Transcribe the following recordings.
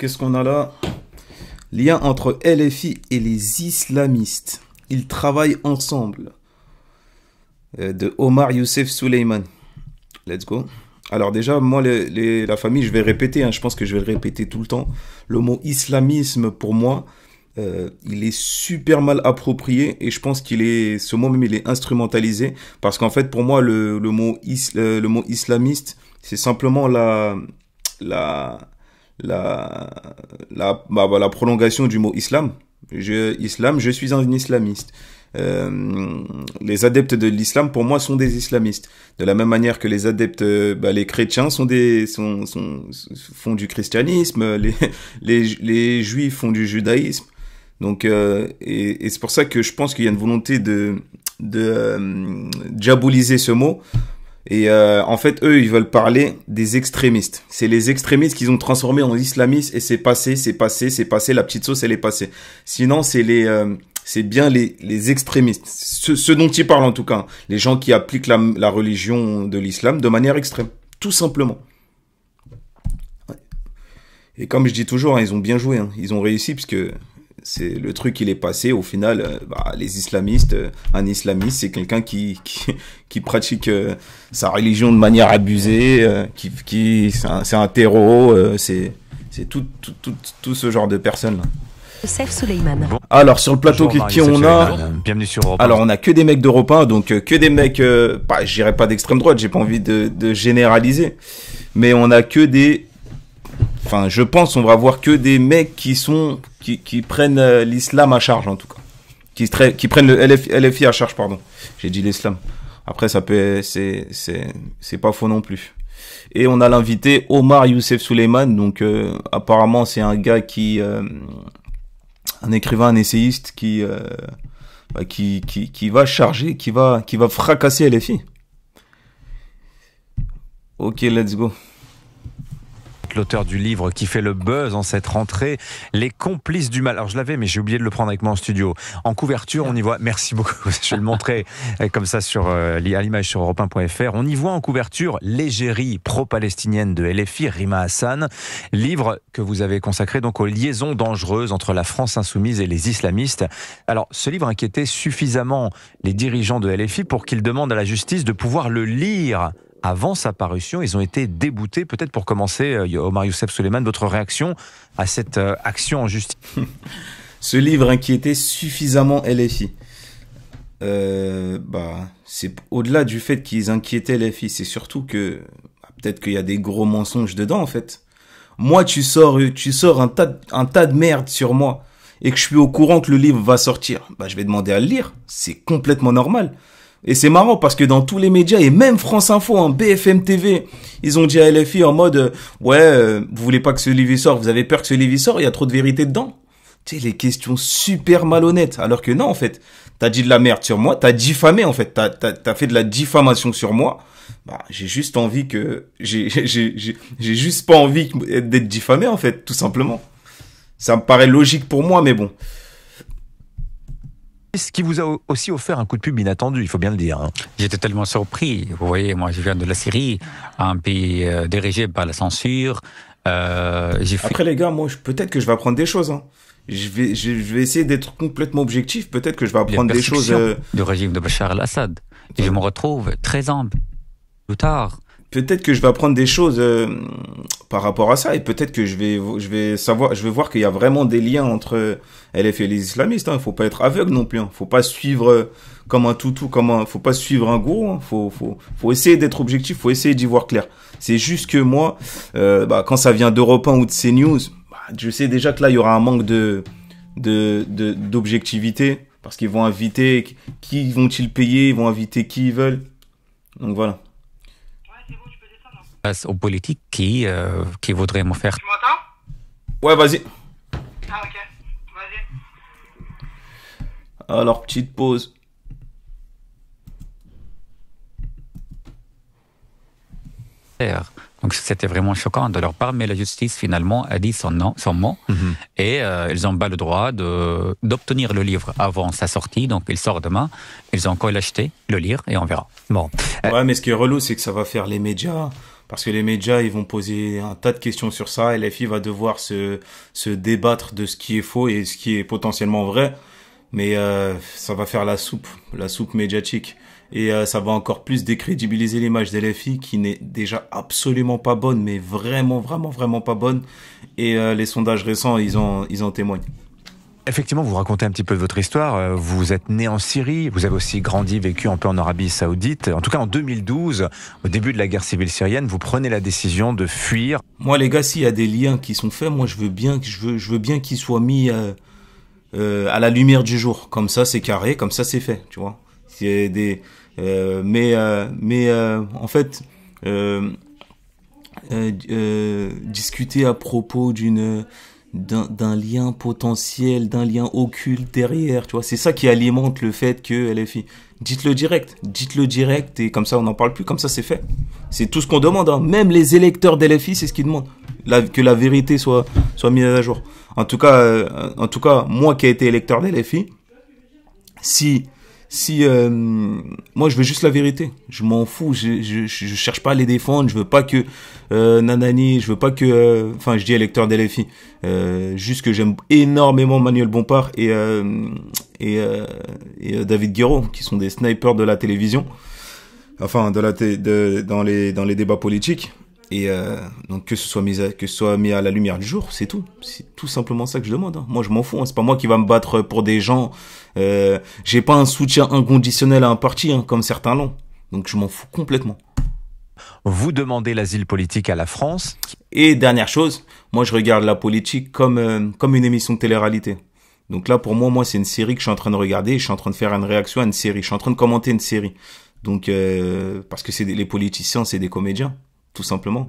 qu'est-ce qu'on a là? Lien entre LFI et les islamistes. Ils travaillent ensemble. De Omar Youssef Suleiman. Let's go. Alors déjà, moi, la famille, je vais répéter, hein, je pense que je vais le répéter tout le temps. Le mot islamisme, pour moi, il est super mal approprié et je pense ce mot même, il est instrumentalisé. Parce qu'en fait, pour moi, le mot islamiste, c'est simplement la prolongation du mot islam. Je suis un islamiste. Les adeptes de l'islam, pour moi, sont des islamistes. De la même manière que les adeptes, les chrétiens font du christianisme, les juifs font du judaïsme. Donc, et c'est pour ça que je pense qu'il y a une volonté de diaboliser ce mot. Et en fait, eux, ils veulent parler des extrémistes. C'est les extrémistes qu'ils ont transformés en islamistes et c'est passé, la petite sauce, elle est passée. Sinon, c'est bien les extrémistes, ceux dont ils parlent en tout cas, les gens qui appliquent la religion de l'islam de manière extrême, tout simplement. Ouais. Et comme je dis toujours, hein, ils ont bien joué, hein, ils ont réussi puisque c'est le truc, il est passé. Au final, les islamistes, un islamiste, c'est quelqu'un qui pratique sa religion de manière abusée, c'est un terreau, c'est tout ce genre de personnes là. Youssef Suleiman. Alors sur le plateau qui on a, bienvenue sur Europe 1. Alors on a que des mecs d'Europe 1, donc que des mecs, je dirais pas d'extrême droite, j'ai pas envie de généraliser, mais on a que des, enfin je pense on va voir que des mecs qui prennent l'islam à charge en tout cas, qui prennent le LFI à charge, pardon. J'ai dit l'islam. Après ça peut, c'est pas faux non plus. Et on a l'invité Omar Youssef Suleiman, donc apparemment c'est un gars un écrivain, un essayiste qui va charger, qui va fracasser LFI. Ok, let's go. L'auteur du livre qui fait le buzz en cette rentrée, Les complices du mal. Alors je l'avais, mais j'ai oublié de le prendre avec moi en studio. En couverture, on y voit, merci beaucoup, je vais le montrer comme ça à l'image sur europe1.fr. On y voit en couverture l'égérie pro-palestinienne de LFI, Rima Hassan, livre que vous avez consacré donc aux liaisons dangereuses entre la France insoumise et les islamistes. Alors ce livre inquiétait suffisamment les dirigeants de LFI pour qu'ils demandent à la justice de pouvoir le lire. Avant sa parution, ils ont été déboutés. Peut-être pour commencer, Omar Youssef Suleiman, votre réaction à cette action en justice? Ce livre inquiétait suffisamment LFI. C'est au-delà du fait qu'ils inquiétaient LFI, c'est surtout que peut-être qu'il y a des gros mensonges dedans en fait. Moi, tu sors un tas de merde sur moi et que je suis au courant que le livre va sortir. Je vais demander à le lire. C'est complètement normal. Et c'est marrant parce que dans tous les médias, et même France Info, BFM TV, ils ont dit à LFI en mode vous voulez pas que ce livre sorte, vous avez peur que ce livre sorte, il y a trop de vérité dedans. Tu sais, les questions super malhonnêtes. Alors que non, en fait, t'as dit de la merde sur moi, t'as diffamé, en fait, t'as fait de la diffamation sur moi. J'ai juste juste pas envie d'être diffamé, en fait, tout simplement. Ça me paraît logique pour moi, mais bon. Ce qui vous a aussi offert un coup de pub inattendu, il faut bien le dire. Hein. J'étais tellement surpris. Vous voyez, moi, je viens de la Syrie, un pays dirigé par la censure. Après, les gars, moi, peut-être que je vais apprendre des choses. Hein. Je vais essayer d'être complètement objectif. Peut-être que je vais apprendre des choses. Du régime de Bachar el-Assad. Et je me retrouve 13 ans plus tard. Peut-être que je vais apprendre des choses par rapport à ça et peut-être que je vais voir qu'il y a vraiment des liens entre LF et les islamistes. Hein. Faut pas être aveugle non plus. Hein. Faut pas suivre comme un toutou, faut pas suivre un gourou. Hein. Faut essayer d'être objectif. Faut essayer d'y voir clair. C'est juste que moi, quand ça vient d'Europe 1 ou de CNews, je sais déjà que là il y aura un manque d'objectivité parce qu'ils vont inviter qui vont-ils payer, ils vont inviter qui ils veulent. Donc voilà. Face aux politiques qui voudraient me faire. Tu m'entends? Ouais, vas-y. Ah, ok. Vas-y. Alors, petite pause. Donc c'était vraiment choquant de leur part, mais la justice finalement a dit son mot, et ils n'ont pas le droit d'obtenir le livre avant sa sortie, donc il sort demain, ils ont encore l'acheter, le lire et on verra. Bon. Ouais, mais ce qui est relou, c'est que ça va faire les médias. parce que les médias, ils vont poser un tas de questions sur ça, et LFI va devoir se débattre de ce qui est faux et ce qui est potentiellement vrai, mais ça va faire la soupe médiatique. Et ça va encore plus décrédibiliser l'image d'LFI qui n'est déjà absolument pas bonne, mais vraiment pas bonne. Et les sondages récents, ils en témoignent. Effectivement, vous racontez un petit peu de votre histoire. Vous êtes né en Syrie, vous avez aussi grandi, vécu un peu en Arabie Saoudite. En tout cas, en 2012, au début de la guerre civile syrienne, vous prenez la décision de fuir. Moi, les gars, s'il y a des liens qui sont faits, moi, je veux bien qu'ils soient mis à la lumière du jour. Comme ça, c'est carré, comme ça, c'est fait, tu vois. S'il y a des en fait discuter à propos d'un lien potentiel, d'un lien occulte derrière, tu vois, c'est ça qui alimente le fait que LFI. Dites-le direct et comme ça on n'en parle plus, comme ça c'est fait. C'est tout ce qu'on demande, hein. Même les électeurs d'LFI, c'est ce qu'ils demandent, que la vérité soit mise à jour. En tout cas, moi qui ai été électeur d'LFI, moi je veux juste la vérité, je m'en fous, je cherche pas à les défendre, je veux pas que je veux pas que je dis électeur d'LFI, juste que j'aime énormément Manuel Bompard et David Guiraud, qui sont des snipers de la télévision, enfin dans les débats politiques. Et donc que ce soit mis à la lumière du jour, c'est tout. C'est tout simplement ça que je demande, hein. Moi, je m'en fous, hein. C'est pas moi qui va me battre pour des gens. J'ai pas un soutien inconditionnel à un parti, hein, comme certains l'ont. Donc je m'en fous complètement. Vous demandez l'asile politique à la France. Et dernière chose, moi je regarde la politique comme une émission de télé-réalité. Donc là, pour moi, c'est une série que je suis en train de regarder. Je suis en train de faire une réaction à une série. Je suis en train de commenter une série. Donc parce que les politiciens, c'est des comédiens. Tout simplement.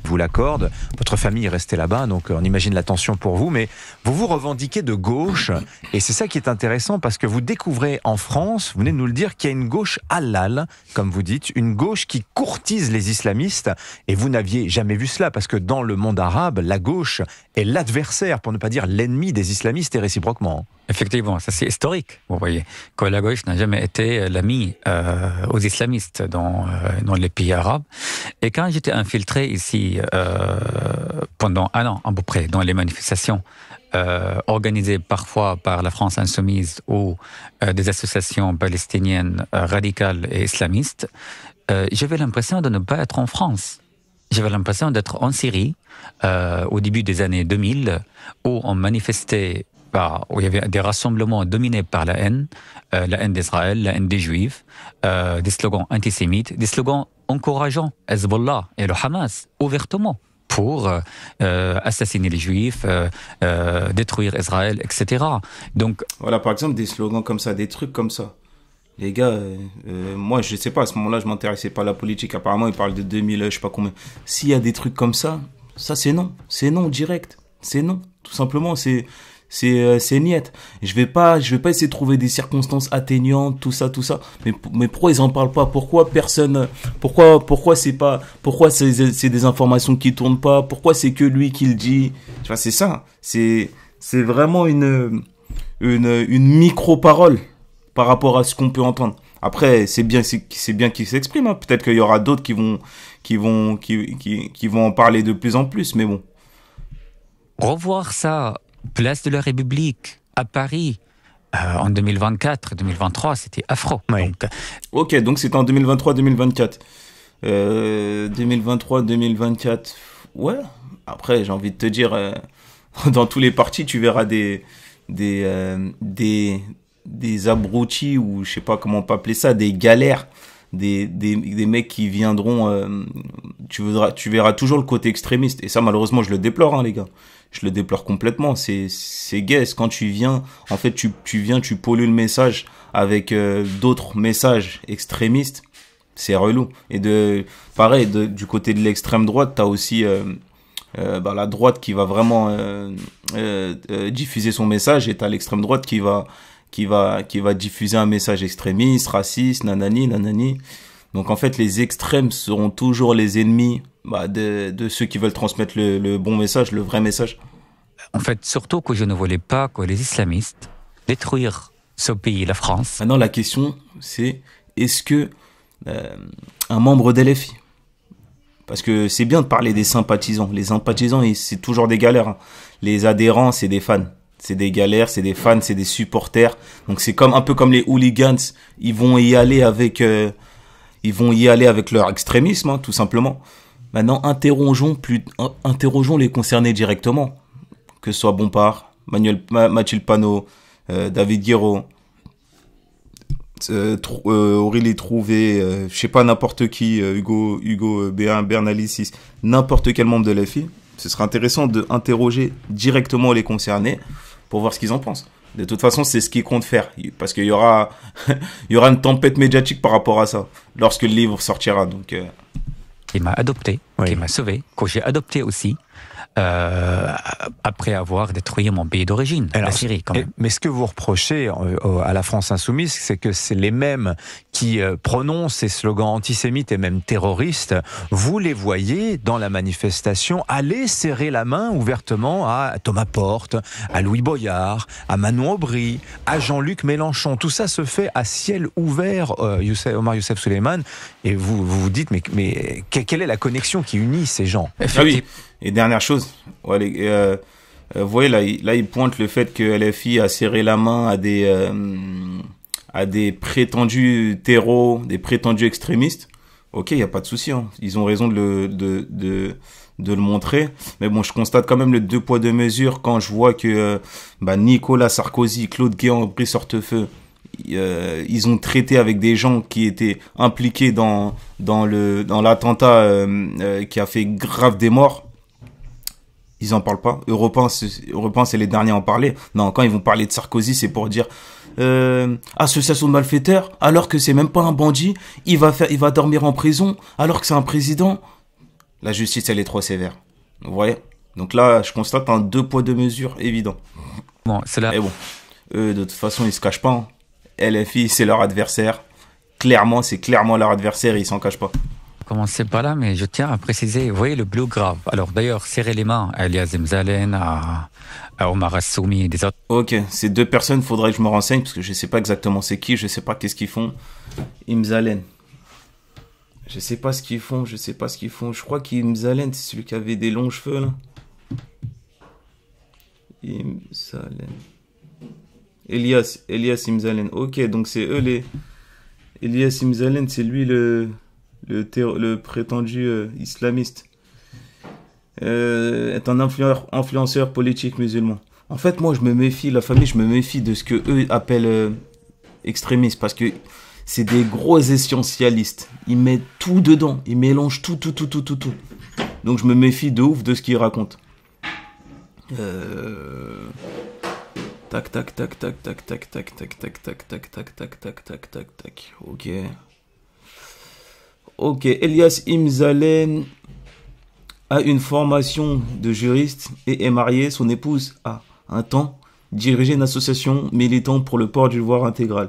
Vous l'accorde, votre famille est restée là-bas, donc on imagine la tension pour vous, mais vous vous revendiquez de gauche, et c'est ça qui est intéressant, parce que vous découvrez en France, vous venez de nous le dire, qu'il y a une gauche halal, comme vous dites, une gauche qui courtise les islamistes, et vous n'aviez jamais vu cela, parce que dans le monde arabe, la gauche est l'adversaire, pour ne pas dire l'ennemi des islamistes, et réciproquement. Effectivement, ça c'est historique, vous voyez, que la gauche n'a jamais été l'ami aux islamistes dans les pays arabes. Et quand j'étais infiltré ici pendant un an à peu près dans les manifestations organisées parfois par la France insoumise ou des associations palestiniennes radicales et islamistes, j'avais l'impression de ne pas être en France. J'avais l'impression d'être en Syrie au début des années 2000 où on manifestait, où il y avait des rassemblements dominés par la haine d'Israël, la haine des Juifs, des slogans antisémites, des slogans encourageant Hezbollah et le Hamas ouvertement pour assassiner les Juifs, détruire Israël, etc. Donc, voilà, par exemple, des slogans comme ça, des trucs comme ça. Les gars, moi, je sais pas, à ce moment-là, je m'intéressais pas à la politique. Apparemment, ils parlent de 2000, je sais pas combien. S'il y a des trucs comme ça, c'est non. C'est non, direct. C'est non. Tout simplement, c'est niette. Je vais pas essayer de trouver des circonstances atténuantes, tout ça. Mais pourquoi ils en parlent pas? Pourquoi c'est des informations qui tournent pas? Pourquoi c'est que lui qui le dit? Tu vois, c'est ça. C'est vraiment une micro-parole par rapport à ce qu'on peut entendre. Après, c'est bien qu'il s'exprime, hein. Peut-être qu'il y aura d'autres qui vont en parler de plus en plus, mais bon. Revoir ça, place de la République, à Paris, en 2024, 2023, c'était affreux. Oui. Ok, donc c'était en 2023-2024. 2023-2024, ouais. Après, j'ai envie de te dire, dans tous les partis, tu verras des abrutis, ou je sais pas comment on peut appeler ça, des galères, des mecs qui viendront, tu verras toujours le côté extrémiste, et ça malheureusement je le déplore, hein, les gars, je le déplore complètement. C'est guess, quand tu viens, en fait tu pollues le message avec d'autres messages extrémistes, c'est relou. Et pareil, du côté de l'extrême droite, t'as aussi la droite qui va vraiment diffuser son message, et t'as l'extrême droite qui va diffuser un message extrémiste, raciste, nanani. Donc en fait, les extrêmes seront toujours les ennemis de ceux qui veulent transmettre le bon message, le vrai message. En fait, surtout que je ne voulais pas que les islamistes détruire ce pays, la France. Maintenant, la question, c'est est-ce que un membre d'LFI, Parce que c'est bien de parler des sympathisants. Les sympathisants, c'est toujours des galères, hein. Les adhérents, c'est des fans. C'est des galères, c'est des fans, c'est des supporters. Donc c'est comme un peu comme les hooligans. Ils vont y aller avec leur extrémisme, hein, tout simplement. Maintenant, interrogeons les concernés directement. Que ce soit Bompard, Mathilde Panot, David Guiraud, Aurélie Trouvé, je sais pas, n'importe qui, Hugo Bernalicis, n'importe quel membre de l'FI. Ce serait intéressant d'interroger directement les concernés pour voir ce qu'ils en pensent. De toute façon, c'est ce qu'ils comptent faire. Parce qu'il y aura, il y aura une tempête médiatique par rapport à ça, lorsque le livre sortira. Donc, Qui m'a adopté, Oui. qui m'a sauvé, que j'ai adopté aussi, après avoir détruit mon pays d'origine, la Syrie quand même. Mais ce que vous reprochez à la France insoumise, c'est que c'est les mêmes qui prononcent ces slogans antisémites et même terroristes. Vous les voyez dans la manifestation aller serrer la main ouvertement à Thomas Porte, à Louis Boyard, à Manon Aubry, à Jean-Luc Mélenchon. Tout ça se fait à ciel ouvert, Omar Youssef Souleymane. Et vous vous dites, mais quelle est la connexion qui unit ces gens? ah oui. Et dernière chose, ouais, vous voyez là, il pointe le fait que LFI a serré la main à des prétendus terreaux, des prétendus extrémistes. Ok, il y a pas de souci, hein. Ils ont raison de le montrer. Mais bon, je constate quand même le deux poids deux mesures quand je vois que Nicolas Sarkozy, Claude Guéant, Brice Hortefeux, ils ont traité avec des gens qui étaient impliqués dans l'attentat qui a fait grave des morts. Ils en parlent pas. Europe 1, c'est les derniers à en parler. Non, quand ils vont parler de Sarkozy, c'est pour dire association de malfaiteurs, alors que c'est même pas un bandit. Il va dormir en prison, alors que c'est un président. La justice, elle est trop sévère. Vous voyez? Donc là, je constate un deux poids deux mesures évident. Bon, c'est là. Et bon, eux, de toute façon, ils se cachent pas, hein. LFI, c'est leur adversaire. Clairement, c'est clairement leur adversaire et ils s'en cachent pas. Commencer par là, mais je tiens à préciser, vous voyez le bleu grave. Alors d'ailleurs, serrer les mains à Elias Mzalen, à Omar Assoumi et des autres. Ok, ces deux personnes, faudrait que je me renseigne parce que je sais pas exactement c'est qui, je sais pas qu'est-ce qu'ils font. Imzalen. Je sais pas ce qu'ils font, Je crois qu'Imzalen, c'est celui qui avait des longs cheveux là. Imzalen. Elias Imzalen. Ok, donc c'est eux les. Elias Imzalen, c'est lui le prétendu islamiste. Est un influenceur politique musulman. En fait, moi, je me méfie de ce que eux appellent extrémistes, parce que c'est des gros essentialistes. Ils mettent tout dedans, ils mélangent tout. Donc, je me méfie de ouf de ce qu'ils racontent. Tac. Ok, Elias Imzalen a une formation de juriste et est marié. Son épouse a un temps dirigé une association militant pour le port du voile intégral.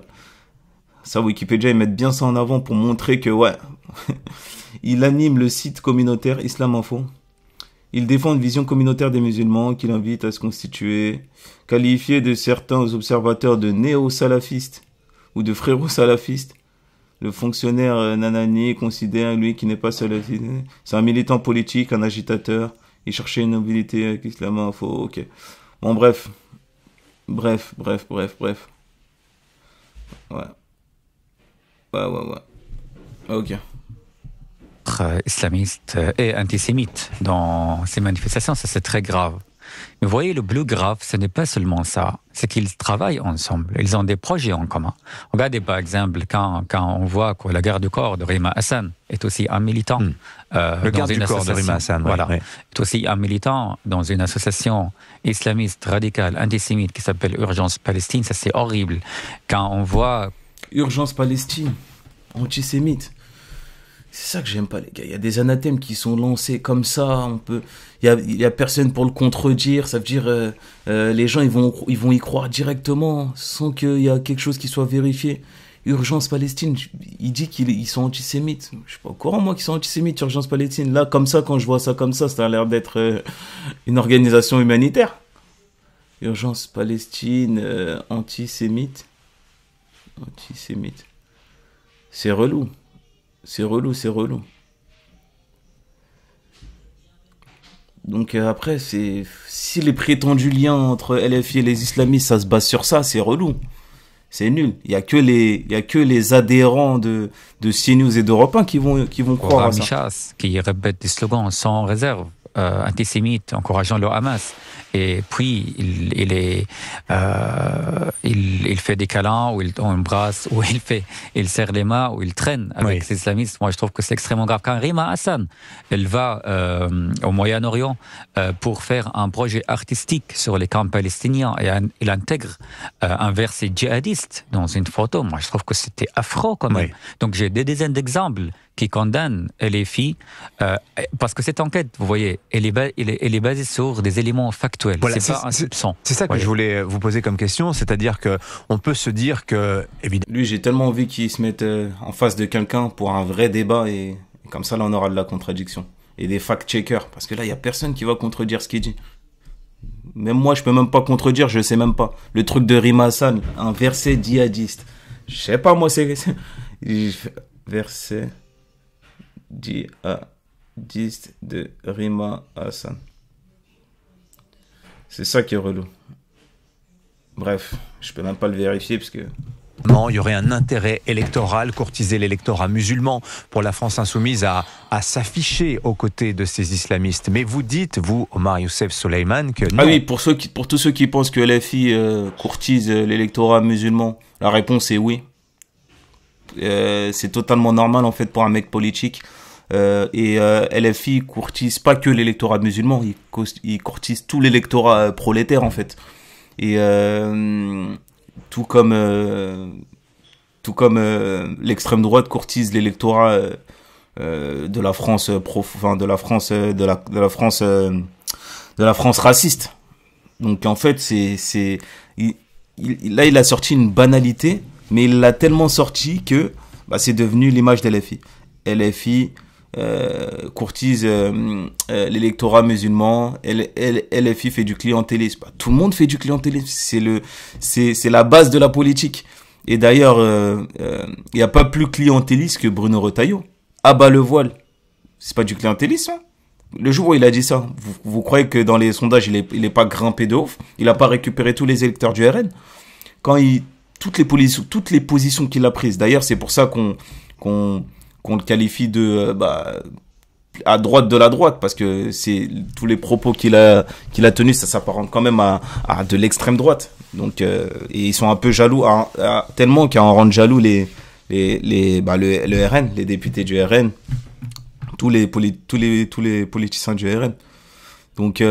Ça, Wikipédia, ils mettent bien ça en avant pour montrer que, ouais, il anime le site communautaire Islam Info. Il défend une vision communautaire des musulmans qu'il invite à se constituer, qualifié de certains observateurs de néo-salafistes ou de fréro-salafistes. Le fonctionnaire Nanani considère, lui, qui n'est pas salafiste. C'est un militant politique, un agitateur. Il cherchait une nobilité avec Islam Info. Ok. Bon, bref. Bref. Ouais. Ok. Islamiste et antisémite dans ces manifestations, ça c'est très grave. Mais vous voyez, le bleu grave, ce n'est pas seulement ça, c'est qu'ils travaillent ensemble, ils ont des projets en commun. Regardez par exemple, quand on voit que la garde du corps de Rima Hassan est aussi un militant. Le garde du corps de Rima Hassan, voilà, ouais. est aussi un militant dans une association islamiste radicale, antisémite, qui s'appelle Urgence Palestine, ça c'est horrible. Quand on voit... Urgence Palestine, antisémite. C'est ça que j'aime pas, les gars. Il y a des anathèmes qui sont lancés comme ça. Il y a personne pour le contredire. Ça veut dire les gens ils vont y croire directement sans qu'il y a quelque chose qui soit vérifié. Urgence Palestine, il dit qu'ils sont antisémites. Je suis pas au courant moi qu'ils sont antisémites. Urgence Palestine. Là comme ça, quand je vois ça comme ça a l'air d'être une organisation humanitaire. Urgence Palestine, antisémite. C'est relou. C'est relou. Donc après, si les prétendus liens entre LFI et les islamistes, ça se base sur ça, c'est relou. C'est nul. Il y a que les adhérents de CNews et d'Europe 1 qui vont croire à ça. Michas, qui répète des slogans sans réserve, antisémites, encourageant le Hamas. Et puis, il fait des câlins, ou il embrasse, ou il serre les mains, ou il traîne avec les islamistes. Moi, je trouve que c'est extrêmement grave. Quand Rima Hassan, elle va au Moyen-Orient pour faire un projet artistique sur les camps palestiniens, et il intègre un verset djihadiste dans une photo. Moi, je trouve que c'était affreux quand même. Donc, j'ai des dizaines d'exemples qui condamnent LFI, parce que cette enquête, vous voyez, elle est basée sur des éléments factuels. Voilà, c'est pas un soupçon. C'est ça que je voulais vous poser comme question, c'est-à-dire que on peut se dire que, évidemment... Lui, j'ai tellement envie qu'il se mette en face de quelqu'un pour un vrai débat, et comme ça, là, on aura de la contradiction. Et des fact-checkers, parce que là, il y a personne qui va contredire ce qu'il dit. Même moi, je peux même pas contredire, je sais même pas. Le truc de Rima Hassan, un verset djihadiste. Je sais pas, moi, c'est... Verset... djihadiste de Rima Hassan. C'est ça qui est relou. Bref, je peux même pas le vérifier parce que... Non, il y aurait un intérêt électoral, courtiser l'électorat musulman pour la France insoumise à s'afficher aux côtés de ces islamistes. Mais vous dites, vous, Omar Youssef Soleiman, que non. Ah oui, pour tous ceux qui pensent que LFI courtise l'électorat musulman, la réponse est oui. C'est totalement normal en fait pour un mec politique. LFI courtise pas que l'électorat musulman, il courtise tout l'électorat prolétaire en fait. Et tout comme l'extrême droite courtise l'électorat de la France de la France raciste. Donc en fait là il a sorti une banalité, mais il l'a tellement sorti que c'est devenu l'image d'LFI. LFI courtise l'électorat musulman, LFI fait du clientélisme. Tout le monde fait du clientélisme, c'est la base de la politique. Et d'ailleurs, il n'y a pas plus clientéliste que Bruno Retailleau. Abat le voile, c'est pas du clientélisme, hein. Le jour où il a dit ça, vous croyez que dans les sondages il est pas grimpé de ouf? Il a pas récupéré tous les électeurs du RN quand toutes les positions qu'il a prises. D'ailleurs, c'est pour ça qu'on le qualifie de à droite de la droite, parce que c'est tous les propos qu'il a tenus, ça s'apparente quand même à de l'extrême droite. Donc et ils sont un peu jaloux, tellement qu'ils en rendent jaloux le RN, les députés du RN, tous les politiciens du RN. Donc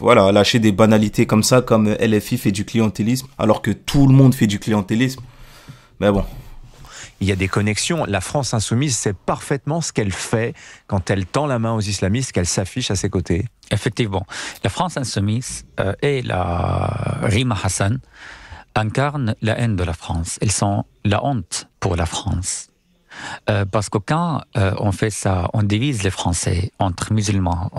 voilà, lâcher des banalités comme ça, comme LFI fait du clientélisme, alors que tout le monde fait du clientélisme. Mais bon. Il y a des connexions. La France insoumise sait parfaitement ce qu'elle fait quand elle tend la main aux islamistes, qu'elle s'affiche à ses côtés. Effectivement. La France insoumise et la Rima Hassan incarnent la haine de la France. Elles sont la honte pour la France. Parce que quand on fait ça, on divise les Français entre musulmans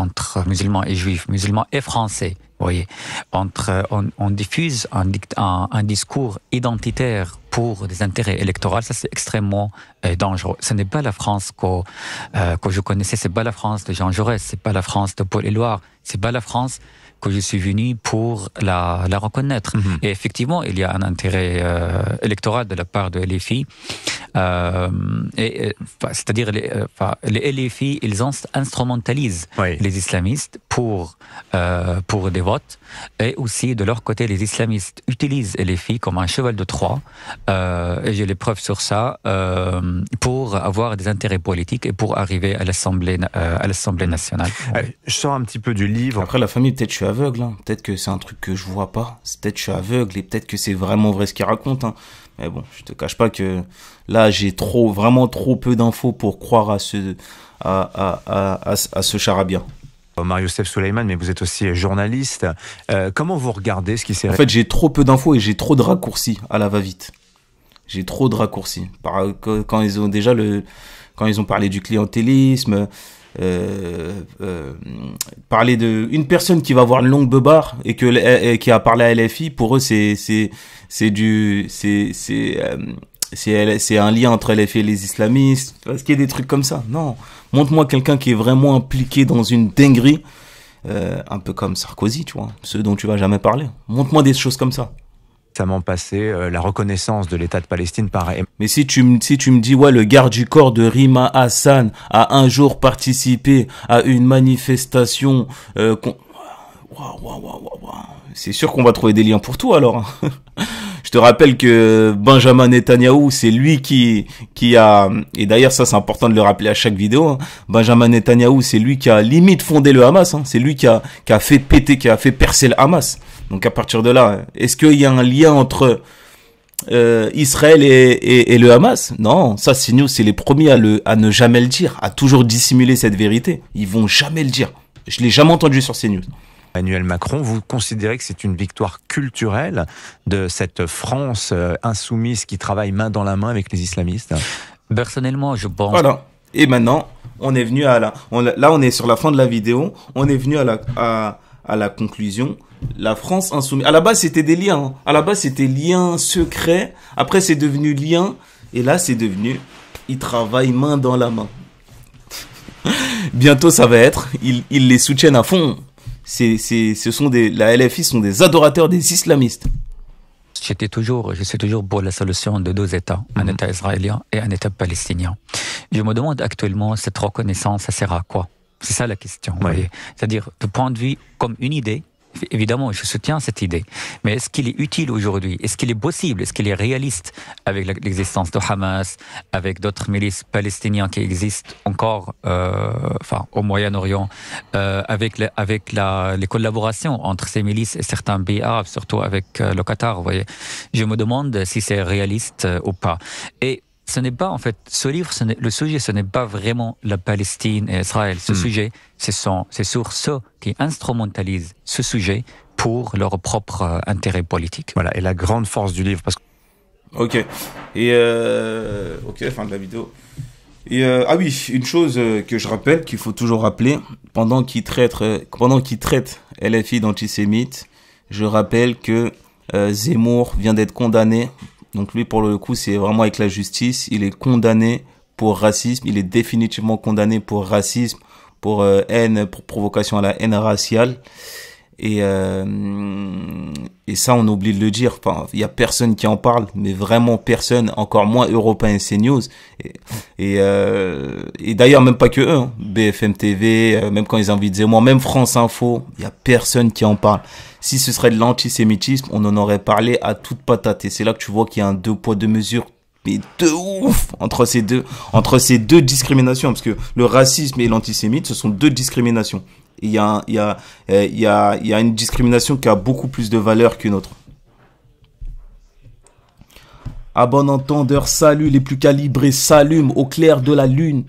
et juifs, musulmans et français. Vous voyez, on diffuse un discours identitaire pour des intérêts électoraux. Ça, c'est extrêmement dangereux. Ce n'est pas la France que je connaissais. C'est pas la France de Jean Jaurès. C'est pas la France de Paul Éluard. C'est pas la France que je suis venu pour la reconnaître. Mm-hmm. Et effectivement, il y a un intérêt électoral de la part de LFI. C'est-à-dire les LFI, ils instrumentalisent les islamistes pour des votes, et aussi de leur côté, les islamistes utilisent LFI comme un cheval de Troie, et j'ai les preuves sur ça, pour avoir des intérêts politiques et pour arriver à l'Assemblée nationale. Je sors un petit peu du livre. Après, la famille, peut-être je suis aveugle, hein. Peut-être que c'est un truc que je vois pas, peut-être je suis aveugle, et peut-être que c'est vraiment vrai ce qu'il raconte, hein. Mais bon, je te cache pas que là, j'ai vraiment trop peu d'infos pour croire à ce charabia. Omar Youssef Soleiman, mais vous êtes aussi journaliste. Comment vous regardez ce qui s'est... En fait, j'ai trop peu d'infos et j'ai trop de raccourcis à la va-vite. J'ai trop de raccourcis. Quand ils ont parlé du clientélisme, parler de une personne qui va avoir une longue beubare et qui a parlé à LFI, pour eux c'est un lien entre LFI et les islamistes. Est-ce qu'il y a des trucs comme ça? Non. Montre-moi quelqu'un qui est vraiment impliqué dans une dinguerie un peu comme Sarkozy, tu vois, ceux dont tu vas jamais parler. Montre-moi des choses comme ça. Récemment passé, la reconnaissance de l'État de Palestine par... Mais si tu me dis, ouais, le garde du corps de Rima Hassan a un jour participé à une manifestation, c'est sûr qu'on va trouver des liens pour tout, alors. Je te rappelle que Benjamin Netanyahou, c'est lui qui a, et d'ailleurs ça c'est important de le rappeler à chaque vidéo, hein. Benjamin Netanyahou, c'est lui qui a limite fondé le Hamas, hein. C'est lui qui a fait péter, qui a fait percer le Hamas. Donc à partir de là, est-ce qu'il y a un lien entre Israël et le Hamas? Non, ça CNews, c'est les premiers à ne jamais le dire, à toujours dissimuler cette vérité. Ils vont jamais le dire. Je l'ai jamais entendu sur CNews. Emmanuel Macron, vous considérez que c'est une victoire culturelle de cette France insoumise qui travaille main dans la main avec les islamistes? Personnellement, je pense... Voilà. Et maintenant, on est venu là, on est sur la fin de la vidéo, on est venu à la conclusion. La France insoumise. À la base, c'était des liens. Hein. À la base, c'était liens secrets. Après, c'est devenu liens. Et là, c'est devenu, ils travaillent main dans la main. Bientôt, ça va être, ils les soutiennent à fond. La LFI sont des adorateurs des islamistes. Je suis toujours pour la solution de deux États, un État israélien et un État palestinien. Je me demande actuellement, cette reconnaissance, ça sert à quoi? C'est ça la question. Oui. C'est-à-dire, de point de vue comme une idée, évidemment, je soutiens cette idée. Mais est-ce qu'il est utile aujourd'hui? Est-ce qu'il est possible? Est-ce qu'il est réaliste avec l'existence de Hamas, avec d'autres milices palestiniennes qui existent encore au Moyen-Orient, avec les collaborations entre ces milices et certains pays arabes, surtout avec le Qatar, vous voyez. Je me demande si c'est réaliste ou pas. Et ce n'est pas, en fait, ce livre, le sujet, ce n'est pas vraiment la Palestine et Israël. Ce sujet, c'est sur ceux qui instrumentalisent ce sujet pour leur propre intérêt politique. Voilà, et la grande force du livre, parce que... Ok. Et fin de la vidéo. Et oui, une chose que je rappelle, qu'il faut toujours rappeler, pendant qu'ils traitent LFI d'antisémite, je rappelle que Zemmour vient d'être condamné. Donc lui, pour le coup, c'est vraiment avec la justice. Il est condamné pour racisme. Il est définitivement condamné pour racisme, pour haine, pour provocation à la haine raciale. Et ça, on oublie de le dire. Enfin, il y a personne qui en parle, mais vraiment personne, encore moins Européen CNews. Et d'ailleurs, même pas que eux, hein. BFM TV, même quand ils invitent Zemmour, même France Info, il y a personne qui en parle. Si ce serait de l'antisémitisme, on en aurait parlé à toute patate. Et c'est là que tu vois qu'il y a un deux poids, deux mesures, mais de ouf, entre ces deux discriminations. Parce que le racisme et l'antisémite, ce sont deux discriminations. Et il y a une discrimination qui a beaucoup plus de valeur qu'une autre. À bon entendeur, salut, les plus calibrés s'allument au clair de la lune.